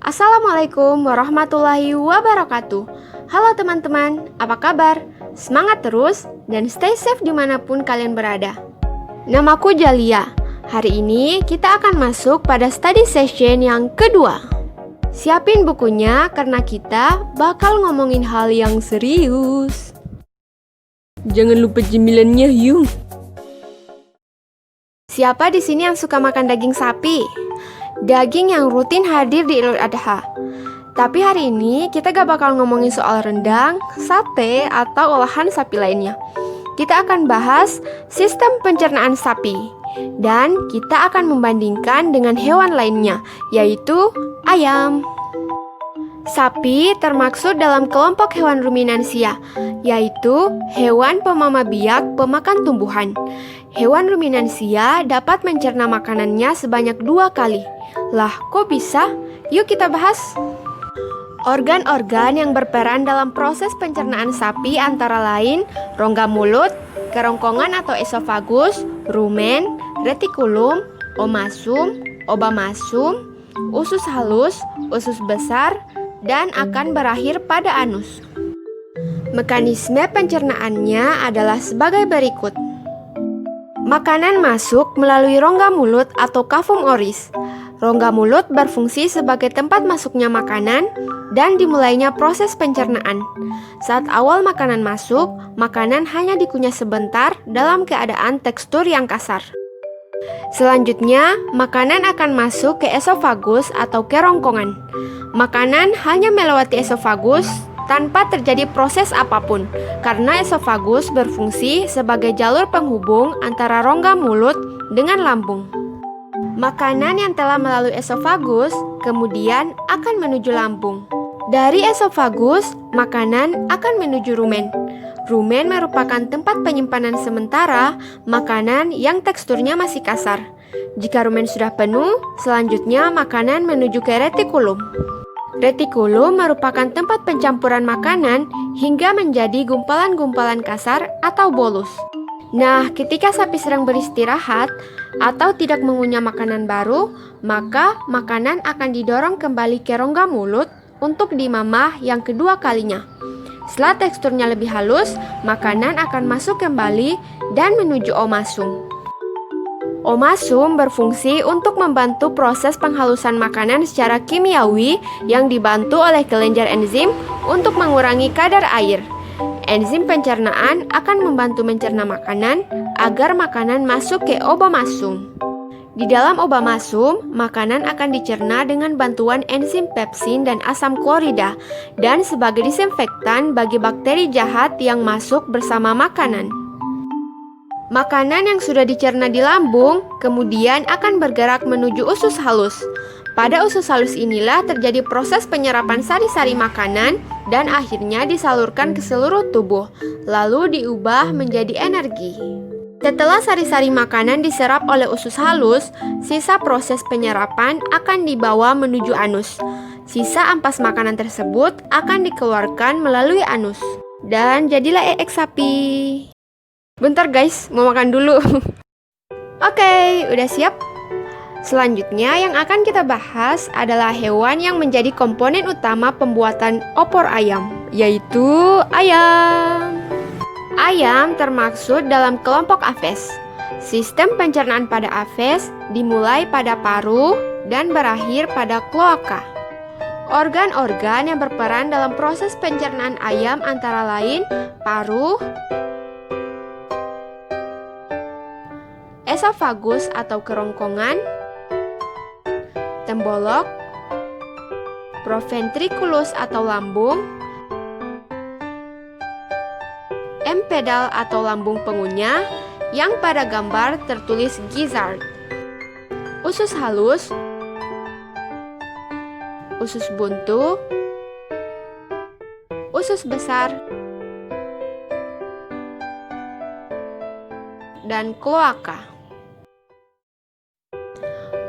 Assalamualaikum warahmatullahi wabarakatuh. Halo teman-teman, apa kabar? Semangat terus dan stay safe dimanapun kalian berada. Namaku Jalia. Hari ini kita akan masuk pada study session yang kedua. Siapin bukunya karena kita bakal ngomongin hal yang serius. Jangan lupa cemilannya yuk. Siapa di sini yang suka makan daging sapi? Daging yang rutin hadir di Idul Adha. Tapi hari ini kita gak bakal ngomongin soal rendang, sate, atau olahan sapi lainnya. Kita akan bahas sistem pencernaan sapi. Dan kita akan membandingkan dengan hewan lainnya, yaitu ayam. Sapi termaksud dalam kelompok hewan ruminansia, yaitu hewan pemama biak pemakan tumbuhan. Hewan ruminansia dapat mencerna makanannya sebanyak 2 kali. Lah, kok bisa? Yuk kita bahas. Organ-organ yang berperan dalam proses pencernaan sapi antara lain rongga mulut, kerongkongan atau esofagus, rumen, retikulum, omasum, obamasum, usus halus, usus besar, dan akan berakhir pada anus. Mekanisme pencernaannya adalah sebagai berikut. Makanan masuk melalui rongga mulut atau cavum oris. Rongga mulut berfungsi sebagai tempat masuknya makanan dan dimulainya proses pencernaan. Saat awal makanan masuk, makanan hanya dikunyah sebentar dalam keadaan tekstur yang kasar. Selanjutnya, makanan akan masuk ke esofagus atau kerongkongan. Makanan hanya melewati esofagus tanpa terjadi proses apapun, karena esofagus berfungsi sebagai jalur penghubung antara rongga mulut dengan lambung. Makanan yang telah melalui esofagus kemudian akan menuju lambung. Dari esofagus, makanan akan menuju rumen. Rumen merupakan tempat penyimpanan sementara makanan yang teksturnya masih kasar. Jika rumen sudah penuh, selanjutnya makanan menuju ke retikulum. Retikulum merupakan tempat pencampuran makanan hingga menjadi gumpalan-gumpalan kasar atau bolus. Nah, ketika sapi sedang beristirahat atau tidak mengunyah makanan baru, maka makanan akan didorong kembali ke rongga mulut untuk dimamah yang kedua kalinya. Setelah teksturnya lebih halus, makanan akan masuk kembali dan menuju omasum. Omasum berfungsi untuk membantu proses penghalusan makanan secara kimiawi yang dibantu oleh kelenjar enzim untuk mengurangi kadar air. Enzim pencernaan akan membantu mencerna makanan agar makanan masuk ke obamasum. Di dalam obamasum, makanan akan dicerna dengan bantuan enzim pepsin dan asam klorida dan sebagai disinfektan bagi bakteri jahat yang masuk bersama makanan. Makanan yang sudah dicerna di lambung kemudian akan bergerak menuju usus halus. Pada usus halus inilah terjadi proses penyerapan sari-sari makanan dan akhirnya disalurkan ke seluruh tubuh, lalu diubah menjadi energi. Setelah sari-sari makanan diserap oleh usus halus, sisa proses penyerapan akan dibawa menuju anus. Sisa ampas makanan tersebut akan dikeluarkan melalui anus. Dan jadilah sapi. Bentar guys, mau makan dulu. Oke, udah siap? Selanjutnya yang akan kita bahas adalah hewan yang menjadi komponen utama pembuatan opor ayam, yaitu ayam. Ayam termaksud dalam kelompok Aves. Sistem pencernaan pada Aves dimulai pada paruh dan berakhir pada kloaka. Organ-organ yang berperan dalam proses pencernaan ayam antara lain paruh, esofagus atau kerongkongan, tembolok, proventriculus atau lambung, empedal atau lambung pengunyah yang pada gambar tertulis gizzard, usus halus, usus buntu, usus besar, dan kloaka.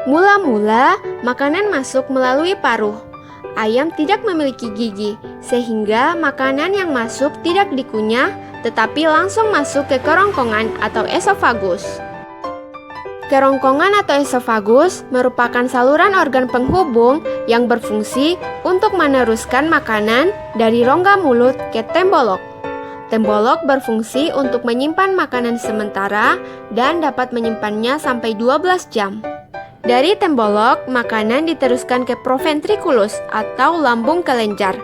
Mula-mula, makanan masuk melalui paruh. Ayam tidak memiliki gigi, sehingga makanan yang masuk tidak dikunyah, tetapi langsung masuk ke kerongkongan atau esofagus. Kerongkongan atau esofagus merupakan saluran organ penghubung yang berfungsi untuk meneruskan makanan dari rongga mulut ke tembolok. Tembolok berfungsi untuk menyimpan makanan sementara dan dapat menyimpannya sampai 12 jam. Dari tembolok, makanan diteruskan ke proventriculus atau lambung kelenjar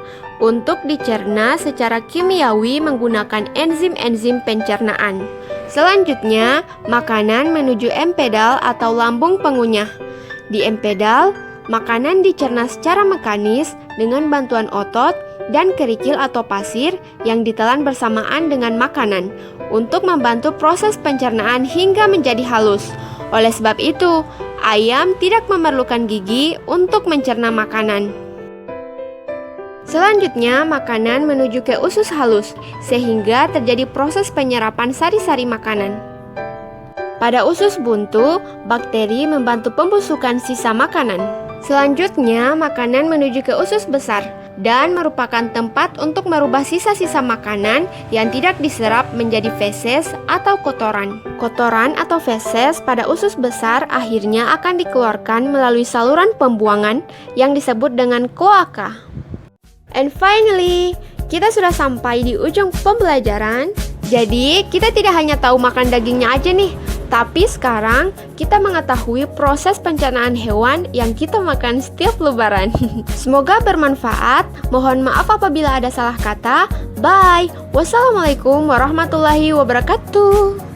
untuk dicerna secara kimiawi menggunakan enzim-enzim pencernaan. Selanjutnya, makanan menuju empedal atau lambung pengunyah. Di empedal, makanan dicerna secara mekanis dengan bantuan otot dan kerikil atau pasir yang ditelan bersamaan dengan makanan untuk membantu proses pencernaan hingga menjadi halus. Oleh sebab itu, ayam tidak memerlukan gigi untuk mencerna makanan. Selanjutnya, makanan menuju ke usus halus, sehingga terjadi proses penyerapan sari-sari makanan. Pada usus buntu, bakteri membantu pembusukan sisa makanan. Selanjutnya, makanan menuju ke usus besar dan merupakan tempat untuk merubah sisa-sisa makanan yang tidak diserap menjadi feses atau kotoran. Kotoran atau feses pada usus besar akhirnya akan dikeluarkan melalui saluran pembuangan yang disebut dengan kloaka. And finally, kita sudah sampai di ujung pembelajaran. Jadi, kita tidak hanya tahu makan dagingnya aja nih, tapi sekarang kita mengetahui proses pencernaan hewan yang kita makan setiap lebaran. Semoga bermanfaat. Mohon maaf apabila ada salah kata. Bye. Wassalamualaikum warahmatullahi wabarakatuh.